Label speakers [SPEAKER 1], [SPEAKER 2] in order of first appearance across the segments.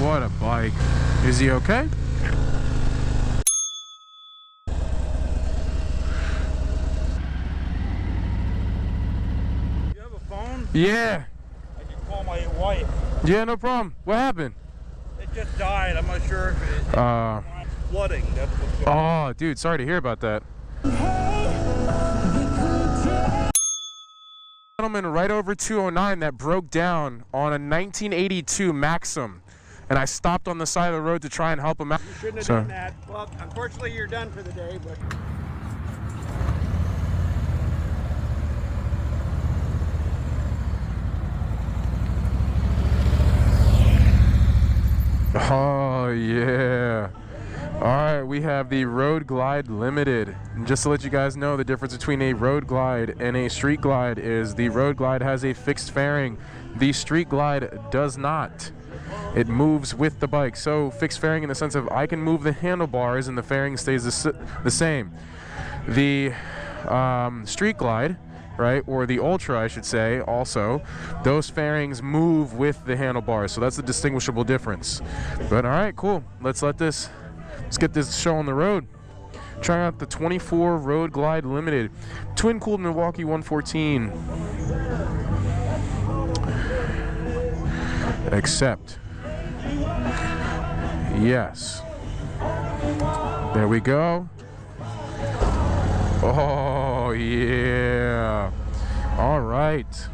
[SPEAKER 1] What a bike. Is he okay?
[SPEAKER 2] You have a phone?
[SPEAKER 1] Yeah.
[SPEAKER 2] I can call my wife.
[SPEAKER 1] Yeah, no problem. What happened?
[SPEAKER 2] It just died. I'm not sure if it's flooding. That's what's going on.
[SPEAKER 1] Oh, dude, sorry to hear about that. Gentleman right over 209 that broke down on a 1982 Maxim, and I stopped on the side of the road to try and help him out.
[SPEAKER 2] You shouldn't have done that. Well, unfortunately, you're done for the day, but...
[SPEAKER 1] Oh, yeah. All right, we have the Road Glide Limited. And just to let you guys know, the difference between a Road Glide and a Street Glide is the Road Glide has a fixed fairing. The Street Glide does not. It moves with the bike. So fixed fairing in the sense of I can move the handlebars and the fairing stays the same. The Street Glide, right, or the Ultra, I should say, also, those fairings move with the handlebars. So that's the distinguishable difference. But all right, cool. Let's get this show on the road. Try out the 24 Road Glide Limited. Twin cooled Milwaukee 114. Accept. Yes. There we go. Oh, yeah. All right.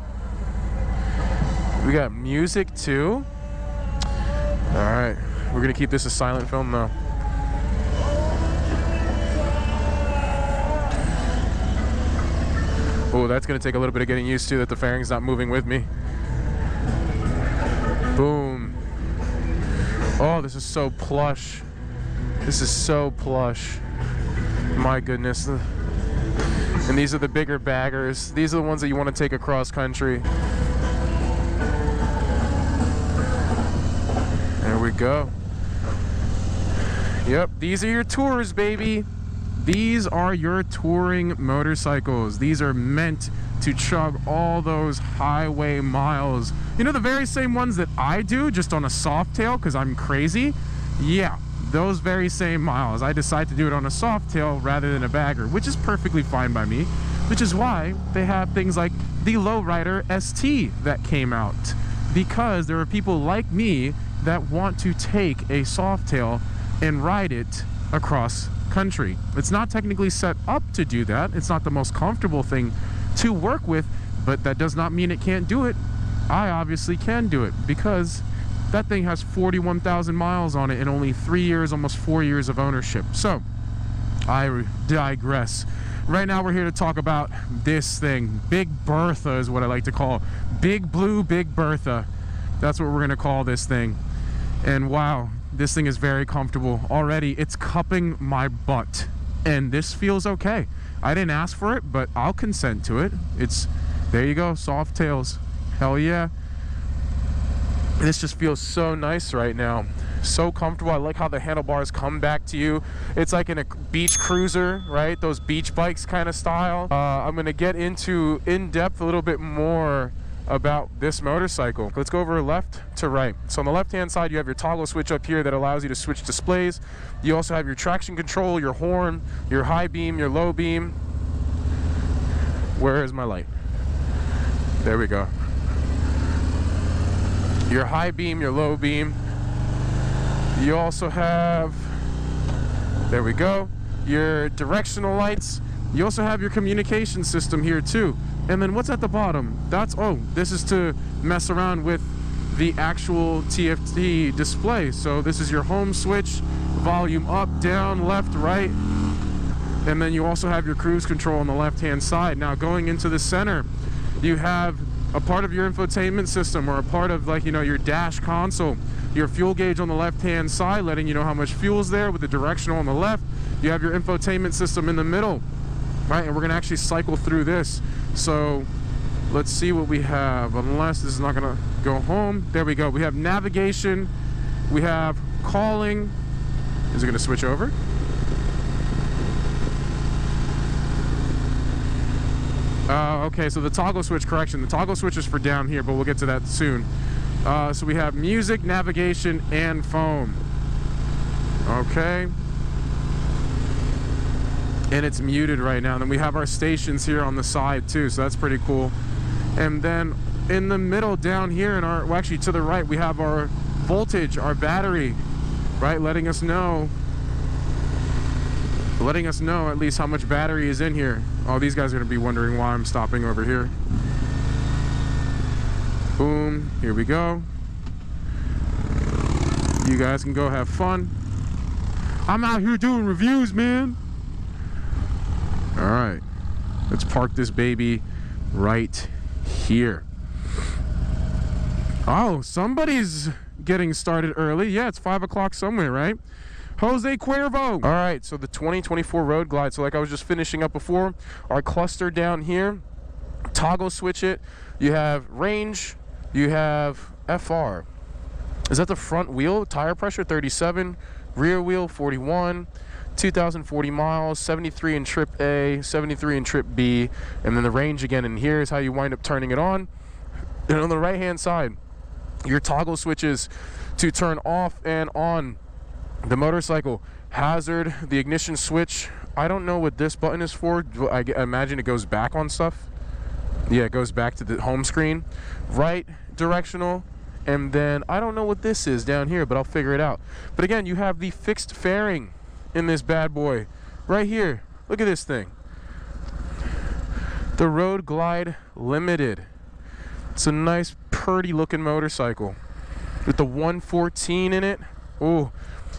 [SPEAKER 1] We got music too. All right. We're going to keep this a silent film though. Oh, that's going to take a little bit of getting used to that the fairing's not moving with me. Boom. Oh, this is so plush. This is so plush. My goodness. And these are the bigger baggers. These are the ones that you want to take across country. There we go. Yep, these are your tours, baby. These are your touring motorcycles. These are meant to chug all those highway miles. You know, the very same ones that I do, just on a soft tail because I'm crazy? Yeah, those very same miles. I decide to do it on a soft tail rather than a bagger, which is perfectly fine by me, which is why they have things like the Lowrider ST that came out, because there are people like me that want to take a soft tail and ride it across country. It's not technically set up to do that. It's not the most comfortable thing to work with, but that does not mean it can't do it. I obviously can do it because that thing has 41,000 miles on it and only 3 years, almost 4 years of ownership. So I digress. Right now we're here to talk about this thing. Big Bertha is what I like to call Big Blue Big Bertha. That's what we're going to call this thing. And wow, this thing is very comfortable. Already it's cupping my butt and this feels okay. I didn't ask for it, but I'll consent to it. There you go, soft tails. Hell yeah. This just feels so nice right now. So comfortable. I like how the handlebars come back to you. It's like in a beach cruiser, right? Those beach bikes kind of style. I'm going to get into in-depth a little bit more about this motorcycle. Let's go over left to right. So on the left hand side you have your toggle switch up here that allows you to switch displays. You also have your traction control, your horn, your high beam, your low beam. Where is my light? There we go. Your high beam, your low beam. You also have, there we go, your directional lights. You also have your communication system here too. And then what's at the bottom? This is to mess around with the actual TFT display. So this is your home switch, volume up, down, left, right. And then you also have your cruise control on the left-hand side. Now going into the center, you have a part of your infotainment system, or a part of, like, you know, your dash console. Your fuel gauge on the left-hand side, letting you know how much fuel's there with the directional on the left. You have your infotainment system in the middle. Right, and we're gonna actually cycle through this. So let's see what we have, unless this is not gonna go home. There we go. We have navigation, we have calling. Is it gonna switch over? Okay, so the toggle switch, correction. The toggle switch is for down here, but we'll get to that soon. So we have music, navigation, and phone. Okay. And it's muted right now. And then we have our stations here on the side too, so that's pretty cool. And then in the middle down here in our, well, actually to the right, we have our voltage, our battery, right? Letting us know at least how much battery is in here. Oh, these guys are gonna be wondering why I'm stopping over here. Boom, here we go. You guys can go have fun. I'm out here doing reviews, man. All right, let's park this baby right here. Oh, somebody's getting started early. Yeah, it's 5 o'clock somewhere, right? Jose Cuervo. All right, so the 2024 Road Glide. So like I was just finishing up before, our cluster down here, toggle switch it. You have range, you have FR. Is that the front wheel? Tire pressure 37, rear wheel 41, 2,040 miles, 73 in trip A, 73 in trip B, and then the range again. And here's how you wind up turning it on. And on the right hand side, your toggle switches to turn off and on the motorcycle. Hazard, the ignition switch. I don't know what this button is for. I imagine it goes back on stuff. Yeah, it goes back to the home screen. Right directional. And then I don't know what this is down here, but I'll figure it out. But again, you have the fixed fairing in this bad boy right here. Look at this thing. The Road Glide Limited. It's a nice, pretty looking motorcycle with the 114 in it. Oh,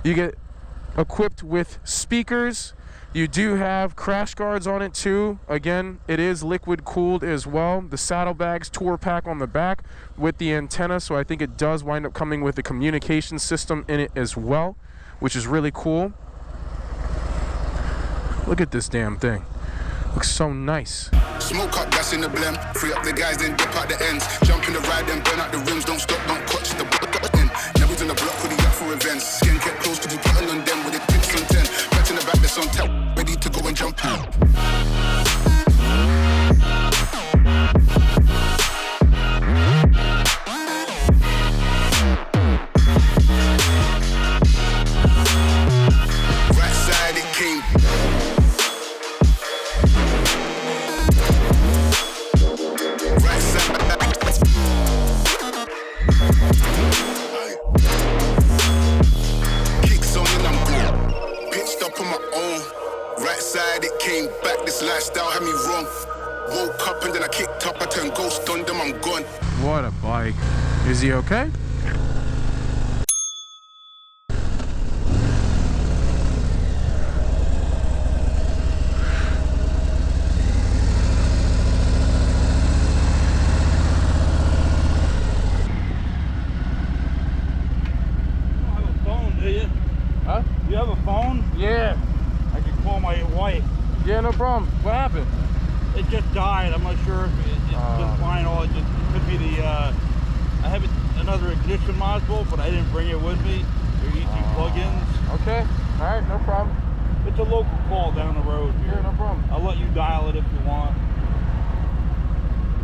[SPEAKER 1] you get equipped with speakers. You do have crash guards on it too. Again, it is liquid cooled as well. The saddlebags, tour pack on the back with the antenna, so I think it does wind up coming with a communication system in it as well, which is really cool. Look at this damn thing. Looks so nice.
[SPEAKER 3] Smoke up, gas in the blem. Free up the guys, then dip out the ends. Jump in the ride, then burn out the rims. Don't stop, don't clutch the button. Never in the block with the yacht for events. Skin kept close to be putting on them with the tips on 10. Back in the back, that's on tap. Ready to go and jump out. Right side, it came. Kicks on and I'm good. Pitched up on my own. Right side it came back. This lifestyle had me wrong. Woke up and then I kicked up. I turned ghost on them. I'm gone.
[SPEAKER 1] What a bike. Is he okay?
[SPEAKER 2] You have a phone?
[SPEAKER 1] Yeah.
[SPEAKER 2] I can call my wife.
[SPEAKER 1] Yeah, no problem. What happened?
[SPEAKER 2] It just died. I'm not sure if it's been fine. All it just could be the. I have another ignition module, but I didn't bring it with me. They're easy plugins.
[SPEAKER 1] Okay. All right, no problem.
[SPEAKER 2] It's a local call down the road here.
[SPEAKER 1] Yeah, no problem.
[SPEAKER 2] I'll let you dial it if you want.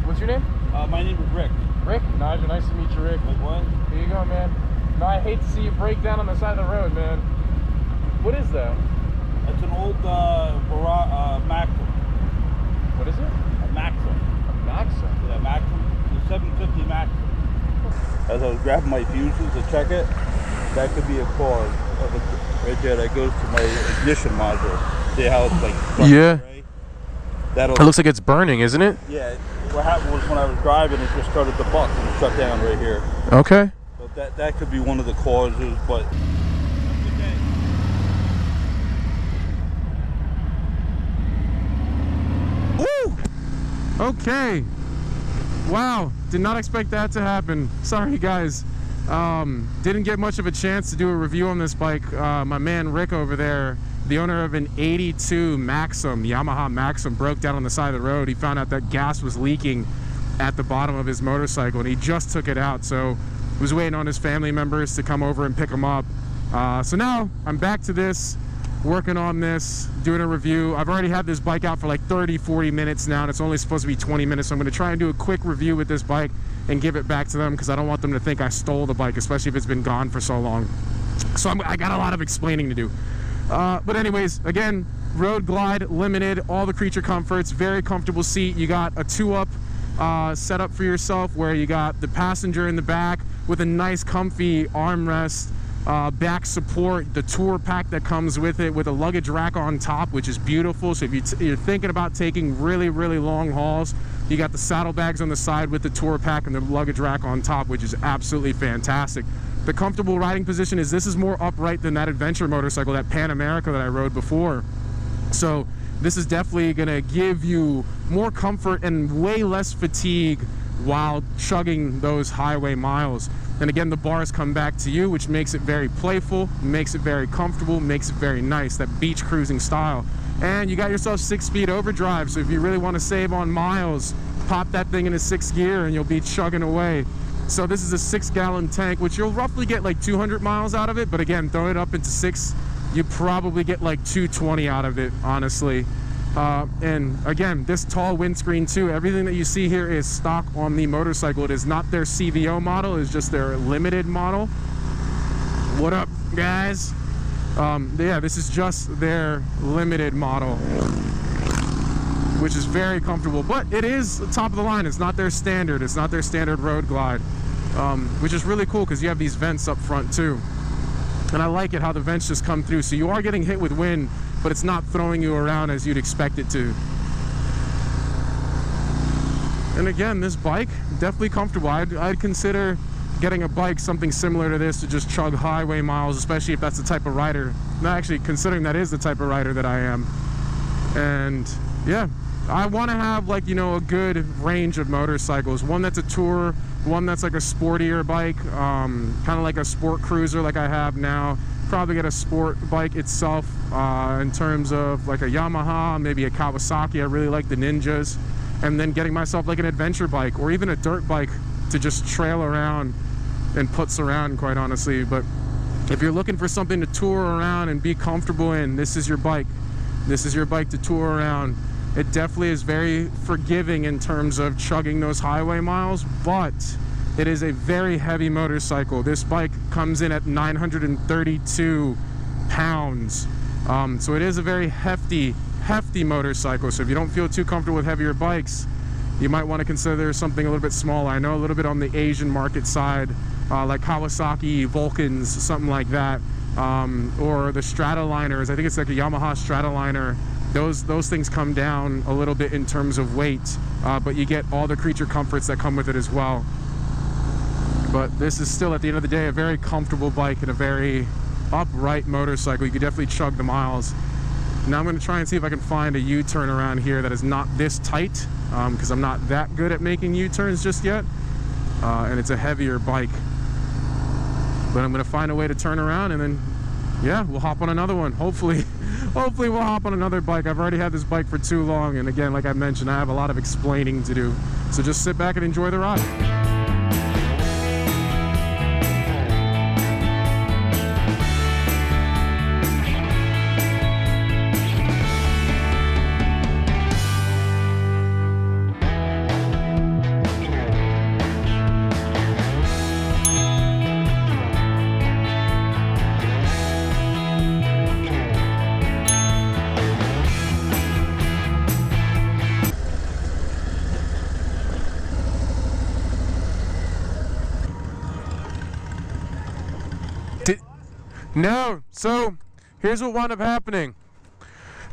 [SPEAKER 1] What's your name?
[SPEAKER 2] My name is Rick.
[SPEAKER 1] Rick? Nigel, nice to meet you, Rick.
[SPEAKER 2] Like what?
[SPEAKER 1] Here you go, man. No, I hate to see you break down on the side of the road, man. What is that?
[SPEAKER 2] It's an old Maxim.
[SPEAKER 1] What is it?
[SPEAKER 2] A Maxim.
[SPEAKER 1] A Maxim?
[SPEAKER 2] Yeah, Maxim. The 750 Maxim. As I was grabbing my fuses to check it, that could be a cause of it right there that goes to my ignition module. See how it's like
[SPEAKER 1] yeah.
[SPEAKER 2] That'll.
[SPEAKER 1] It looks like it's burning, isn't it?
[SPEAKER 2] Yeah. What happened was when I was driving, it just started to buck and shut down right here.
[SPEAKER 1] Okay.
[SPEAKER 2] So that could be one of the causes, but.
[SPEAKER 1] Woo! Okay. Wow, did not expect that to happen. Sorry guys. Didn't get much of a chance to do a review on this bike. My man Rick over there, the owner of an 82 Maxim, the Yamaha Maxim, broke down on the side of the road. He found out that gas was leaking at the bottom of his motorcycle and he just took it out. So he was waiting on his family members to come over and pick him up. So now I'm back to this, working on this, doing a review. I've already had this bike out for like 30-40 minutes now, and it's only supposed to be 20 minutes, so I'm going to try and do a quick review with this bike, and give it back to them because I don't want them to think I stole the bike, especially if it's been gone for so long. So I got a lot of explaining to do. But anyways, again, Road Glide Limited, all the creature comforts, very comfortable seat. You got a 2-up setup for yourself where you got the passenger in the back with a nice comfy armrest, back support, the tour pack that comes with it with a luggage rack on top, which is beautiful. So if you're thinking about taking really long hauls, you got the saddlebags on the side with the tour pack and the luggage rack on top, which is absolutely fantastic. The comfortable riding position is this is more upright than that adventure motorcycle, that Pan America that I rode before. So this is definitely going to give you more comfort and way less fatigue while chugging those highway miles. And again, the bars come back to you, which makes it very playful, makes it very comfortable, makes it very nice, that beach cruising style. And you got yourself 6-speed overdrive, so if you really want to save on miles, pop that thing into 6th gear and you'll be chugging away. So this is a 6-gallon tank, which you'll roughly get like 200 miles out of it, but again, throw it up into 6, you probably get like 220 out of it, honestly. And again, this tall windscreen too, everything that you see here is stock on the motorcycle. It is not their CVO model, it's just their limited model. What up, guys? Yeah, this is just their limited model, which is very comfortable, but it is top of the line. It's not their standard. It's not their standard Road Glide, which is really cool because you have these vents up front too. And I like it how the vents just come through. So you are getting hit with wind, but it's not throwing you around as you'd expect it to. And again, this bike, definitely comfortable. I'd consider getting a bike something similar to this to just chug highway miles, especially if that's the type of rider. Not actually, considering that is the type of rider that I am. And yeah, I want to have, like, you know, a good range of motorcycles. One that's a tour, one that's like a sportier bike, kind of like a sport cruiser like I have now. Probably get a sport bike itself in terms of like a Yamaha, maybe a Kawasaki. I really like the Ninjas. And then getting myself like an adventure bike or even a dirt bike to just trail around and putz around, quite honestly. But if you're looking for something to tour around and be comfortable in, this is your bike. This is your bike to tour around. It definitely is very forgiving in terms of chugging those highway miles, but it is a very heavy motorcycle. This bike comes in at 932 pounds. So it is a very hefty motorcycle. So if you don't feel too comfortable with heavier bikes, you might want to consider something a little bit smaller. I know a little bit on the Asian market side, like Kawasaki, Vulcans, something like that, or the Strataliners. I think it's like a Yamaha Strataliner. Those things come down a little bit in terms of weight, but you get all the creature comforts that come with it as well. But this is still, at the end of the day, a very comfortable bike and a very upright motorcycle. You could definitely chug the miles. Now I'm going to try and see if I can find a U-turn around here that is not this tight, because I'm not that good at making U-turns just yet, and it's a heavier bike. But I'm going to find a way to turn around, and then, yeah, we'll hop on another one. Hopefully we'll hop on another bike. I've already had this bike for too long, and again, like I mentioned, I have a lot of explaining to do. So just sit back and enjoy the ride. No, so here's what wound up happening.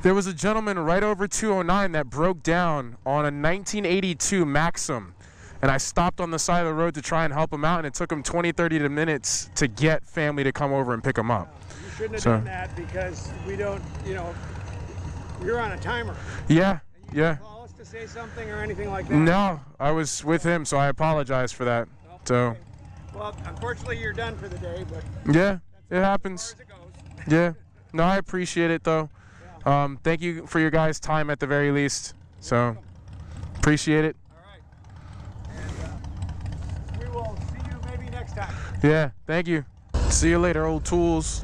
[SPEAKER 1] There was a gentleman right over 209 that broke down on a 1982 Maxim, and I stopped on the side of the road to try and help him out, and it took him 20-30 minutes to get family to come over and pick him up.
[SPEAKER 4] You shouldn't have done that, because we don't, you know, you're on a timer.
[SPEAKER 1] Yeah,
[SPEAKER 4] And you
[SPEAKER 1] yeah.
[SPEAKER 4] didn't call us to say something or anything like that?
[SPEAKER 1] No, I was with him, so I apologize for that.
[SPEAKER 4] Oh,
[SPEAKER 1] So,
[SPEAKER 4] okay. Well, unfortunately, you're done for the day, but
[SPEAKER 1] yeah, it
[SPEAKER 4] as
[SPEAKER 1] happens.
[SPEAKER 4] far as it goes.
[SPEAKER 1] Yeah, no, I appreciate it though.
[SPEAKER 4] Yeah.
[SPEAKER 1] Thank you for your guys' time at the very least. So, appreciate it.
[SPEAKER 4] All right. And we will see you maybe next time.
[SPEAKER 1] Yeah, thank you. See you later, old tools.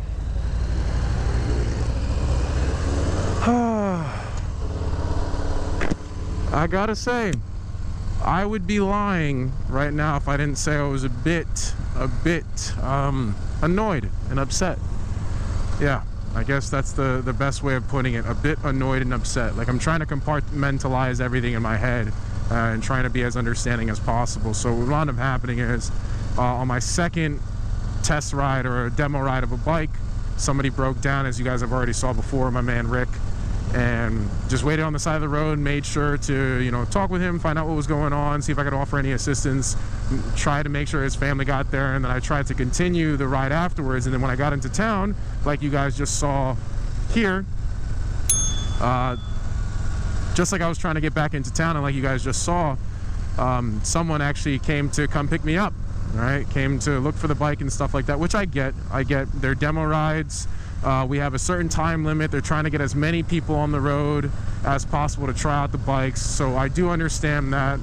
[SPEAKER 1] I gotta say, I would be lying right now if I didn't say I was a bit annoyed and upset. Yeah, I guess that's the best way of putting it. A bit annoyed and upset. Like, I'm trying to compartmentalize everything in my head and trying to be as understanding as possible. So what wound up happening is on my second test ride or a demo ride of a bike, somebody broke down, as you guys have already saw before, my man Rick, and just waited on the side of the road, made sure to, you know, talk with him, find out what was going on, see if I could offer any assistance, try to make sure his family got there, and then I tried to continue the ride afterwards. And then when I got into town, like you guys just saw here, just like I was trying to get back into town, and like you guys just saw, someone actually came to come pick me up, right? Came to look for the bike and stuff like that, which I get. Their demo rides. We have a certain time limit. They're trying to get as many people on the road as possible to try out the bikes. So I do understand that.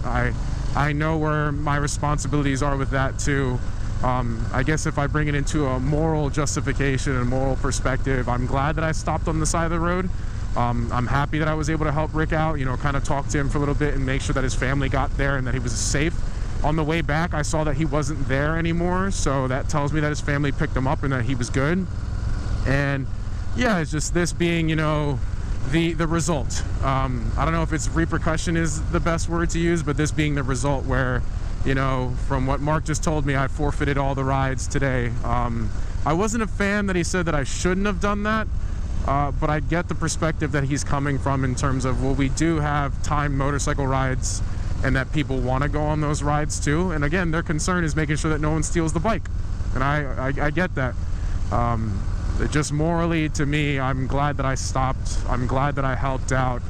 [SPEAKER 1] I know where my responsibilities are with that too. I guess if I bring it into a moral justification and moral perspective, I'm glad that I stopped on the side of the road. I'm happy that I was able to help Rick out, you know, kind of talk to him for a little bit and make sure that his family got there and that he was safe. On the way back, I saw that he wasn't there anymore. So that tells me that his family picked him up and that he was good. And yeah, it's just this being, you know, the result. I don't know if it's repercussion is the best word to use, but this being the result where, you know, from what Mark just told me, I forfeited all the rides today. I wasn't a fan that he said that I shouldn't have done that, but I get the perspective that he's coming from in terms of, well, we do have timed motorcycle rides and that people want to go on those rides too. And again, their concern is making sure that no one steals the bike. And I get that. Just morally, to me, I'm glad that I stopped. I'm glad that I helped out.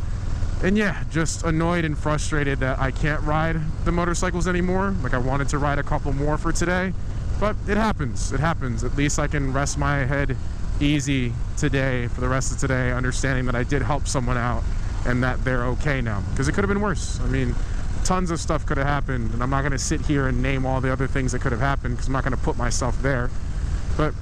[SPEAKER 1] And yeah, just annoyed and frustrated that I can't ride the motorcycles anymore. Like, I wanted to ride a couple more for today, but it happens. It happens. At least I can rest my head easy today for the rest of today, understanding that I did help someone out and that they're okay now. Because it could have been worse. I mean, tons of stuff could have happened, and I'm not going to sit here and name all the other things that could have happened because I'm not going to put myself there. But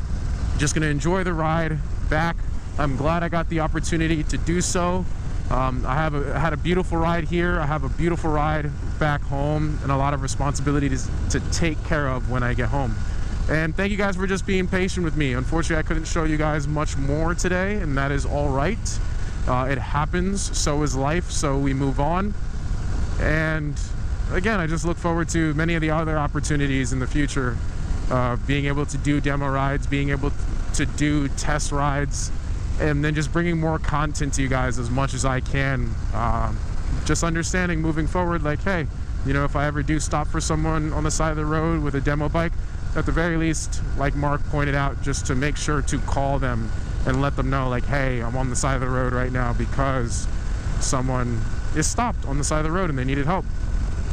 [SPEAKER 1] just going to enjoy the ride back. I'm glad I got the opportunity to do so. I had a beautiful ride here. I have a beautiful ride back home and a lot of responsibilities to take care of when I get home. And thank you guys for just being patient with me. Unfortunately, I couldn't show you guys much more today, and that is all right. It happens. So is life. So we move on. And again, I just look forward to many of the other opportunities in the future. Being able to do demo rides, being able to do test rides, and then just bringing more content to you guys as much as I can. Just understanding moving forward, like, hey, you know, if I ever do stop for someone on the side of the road with a demo bike, at the very least, like Mark pointed out, just to make sure to call them and let them know, like, hey, I'm on the side of the road right now because someone is stopped on the side of the road and they needed help.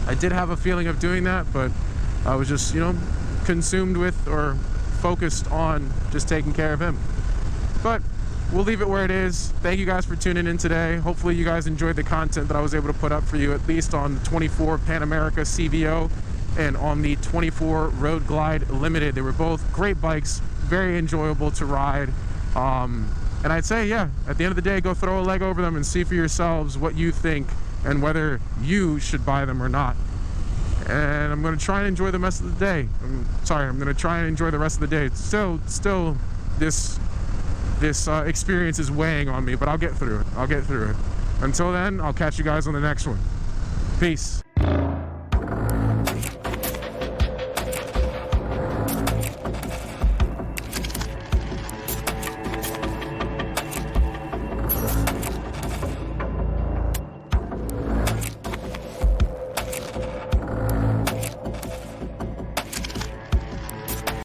[SPEAKER 1] I did have a feeling of doing that, but I was just, you know, consumed with or focused on just taking care of him. But we'll leave it where it is. Thank you guys for tuning in today. Hopefully you guys enjoyed the content that I was able to put up for you, at least on the 24 Pan America CVO and on the 24 Road Glide Limited. They were both great bikes, very enjoyable to ride. And I'd say, yeah, at the end of the day, go throw a leg over them and see for yourselves what you think and whether you should buy them or not. And I'm going to try and enjoy the rest of the day. I'm going to try and enjoy the rest of the day. Still, this experience is weighing on me, but I'll get through it. Until then, I'll catch you guys on the next one. Peace.